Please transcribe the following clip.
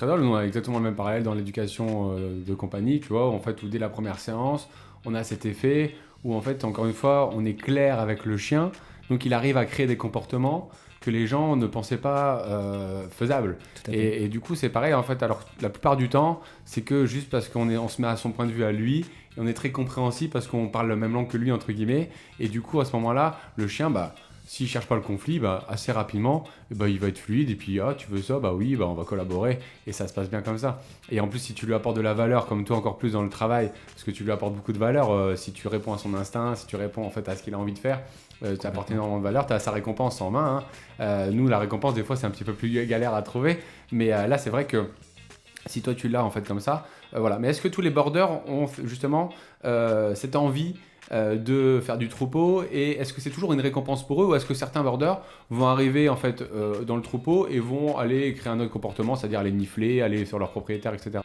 Très drôle, nous on a exactement le même parallèle dans l'éducation de compagnie, tu vois, en fait, où dès la première séance, on a cet effet où en fait, encore une fois, on est clair avec le chien, donc il arrive à créer des comportements que les gens ne pensaient pas faisables. Tout à fait. Et du coup, c'est pareil, en fait, alors la plupart du temps, c'est que juste parce on se met à son point de vue à lui, et on est très compréhensif parce qu'on parle la même langue que lui, entre guillemets, et du coup, à ce moment-là, le chien, bah, s'il cherche pas le conflit, bah, assez rapidement, bah, il va être fluide, et puis, ah, tu veux ça, bah oui, bah, on va collaborer, et ça se passe bien comme ça. Et en plus, si tu lui apportes de la valeur, comme toi encore plus dans le travail, parce que tu lui apportes beaucoup de valeur, si tu réponds à son instinct, si tu réponds en fait à ce qu'il a envie de faire, tu apportes Complètement. énormément de valeur, tu as sa récompense en main, hein. Nous, la récompense, des fois, c'est un petit peu plus galère à trouver, mais là, c'est vrai que si toi tu l'as en fait comme ça, voilà. Mais est-ce que tous les boarders ont justement cette envie de faire du troupeau et est-ce que c'est toujours une récompense pour eux ou est-ce que certains boarders vont arriver en fait dans le troupeau et vont aller créer un autre comportement, c'est-à-dire aller nifler, aller sur leur propriétaire, etc.